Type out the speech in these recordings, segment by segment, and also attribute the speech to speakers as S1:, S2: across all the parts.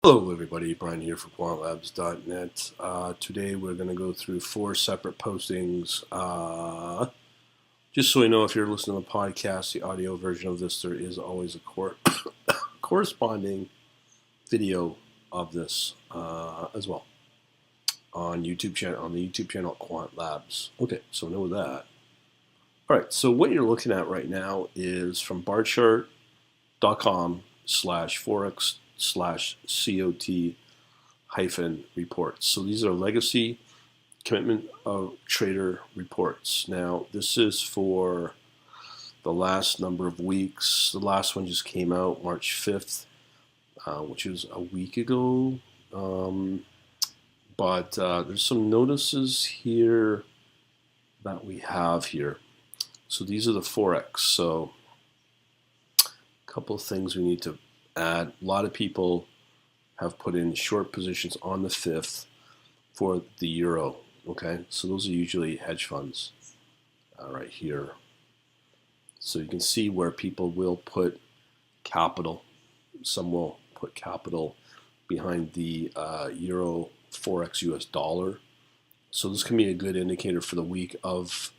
S1: Hello everybody, Brian here for quantlabs.net. Today we're going to go through 4 separate postings. Just so you know, if you're listening to the podcast, the audio version of this, there is always a corresponding video of this as well on the YouTube channel Quant Labs. Okay, so know that. Alright, so what you're looking at right now is from barchart.com/forex/COT reports. So these are legacy commitment of trader reports. Now this is for the last number of weeks. The last one just came out March 5th, which is a week ago. But there's some notices here that we have here. So these are the Forex. So a couple of things we need to add. A lot of people have put in short positions on the 5th for the euro. Okay, so those are usually hedge funds right here. So you can see where people will put capital. Some will put capital behind the euro Forex US dollar. So this can be a good indicator for the week of,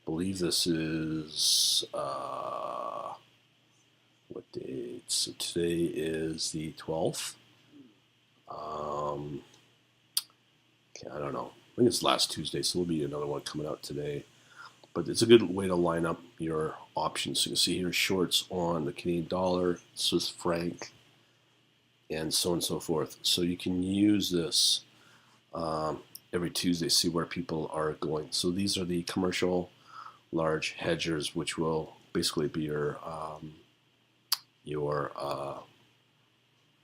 S1: I believe this is what date? So today is the 12th. Okay, I don't know. I think it's last Tuesday, so there'll be another one coming out today. But it's a good way to line up your options. So you can see here shorts on the Canadian dollar, Swiss franc, and so forth. So you can use this every Tuesday, see where people are going. So these are the commercial large hedgers, which will basically be your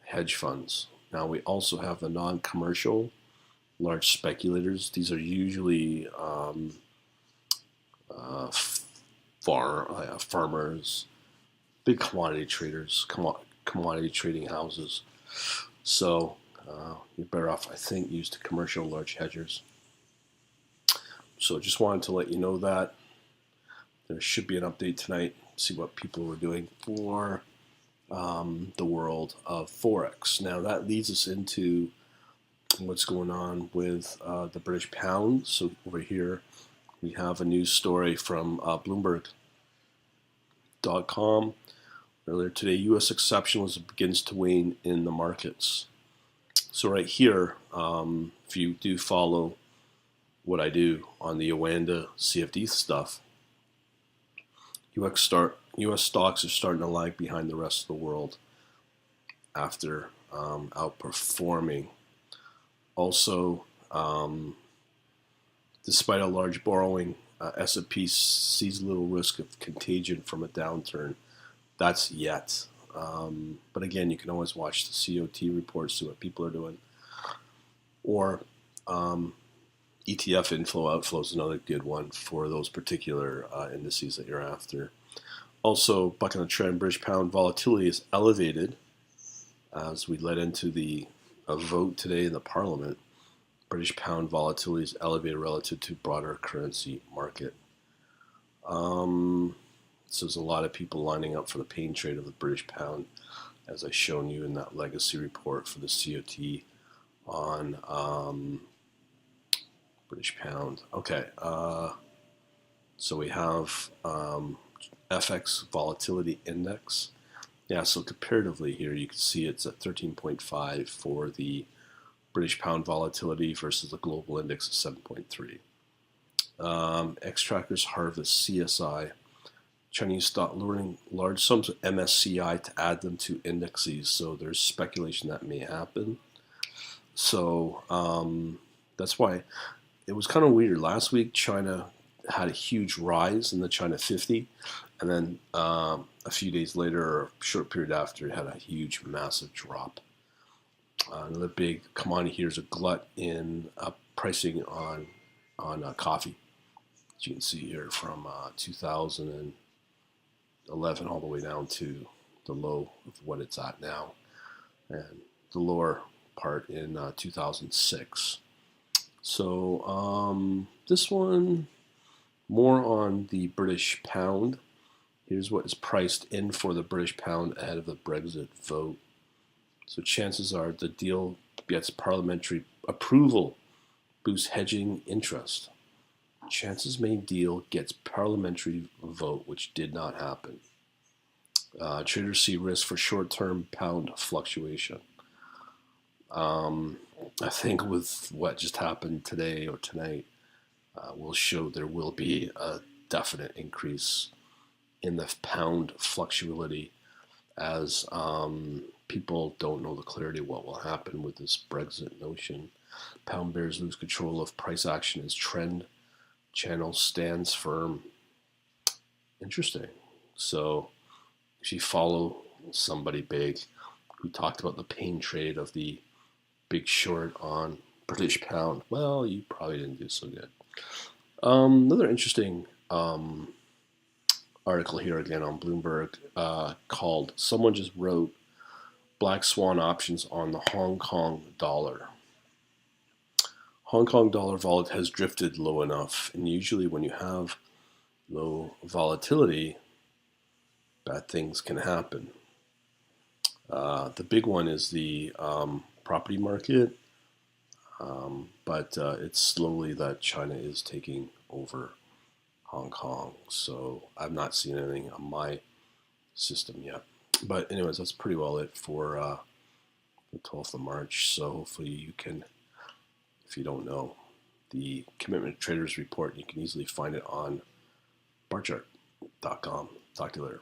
S1: hedge funds. Now we also have the non-commercial large speculators. These are usually farmers, big commodity traders, commodity trading houses. So you're better off, I think, use the commercial large hedgers. So just wanted to let you know that there should be an update tonight. See what people were doing for the world of Forex. Now that leads us into what's going on with the British pound. So over here we have a news story from Bloomberg.com. Earlier today, U.S. exceptionalism begins to wane in the markets. So right here, if you do follow what I do on the Oanda CFD stuff, U.S. stocks are starting to lag behind the rest of the world after outperforming. Also, despite a large borrowing, S&P sees little risk of contagion from a downturn. That's yet. But again, you can always watch the COT reports, see what people are doing. Or ETF outflow is another good one for those particular indices that you're after. Also, bucking the trend, British pound volatility is elevated as we led into a vote today in the Parliament. British pound volatility is elevated relative to broader currency market. So there's a lot of people lining up for the pain trade of the British pound, as I've shown you in that legacy report for the COT on British pound. Okay, so we have FX volatility index. Yeah, so comparatively here you can see it's at 13.5 for the British pound volatility versus the global index of 7.3. X-Trackers harvest CSI. Chinese start luring large sums of MSCI to add them to indexes, so there's speculation that may happen. So that's why it was kind of weird. Last week, China had a huge rise in the China 50, and then a few days later, or a short period after, it had a huge, massive drop. Another big commodity here is a glut in pricing on coffee. As you can see here from 2011 all the way down to the low of what it's at now, and the lower part in 2006. So this one more on the British pound. Here's what is priced in for the British pound ahead of the Brexit vote. So chances are the deal gets parliamentary approval, boosts hedging interest. Chances may deal gets parliamentary vote, which did not happen. Traders see risk for short-term pound fluctuation. I think with what just happened today or tonight, will show there will be a definite increase in the pound fluctuability as people don't know the clarity of what will happen with this Brexit notion. Pound bears lose control of price action as trend channel stands firm. Interesting. So if you follow somebody big who talked about the pain trade of the big short on British pound, well, you probably didn't do so good. Another interesting article here again on Bloomberg called, someone just wrote, Black Swan options on the Hong Kong dollar. Hong Kong dollar vol has drifted low enough, and usually when you have low volatility, bad things can happen. The big one is the property market, but it's slowly that China is taking over Hong Kong. So I've not seen anything on my system yet. But anyways, that's pretty well it for the 12th of March. So hopefully you can, if you don't know, the Commitment Traders Report, you can easily find it on barchart.com. Talk to you later.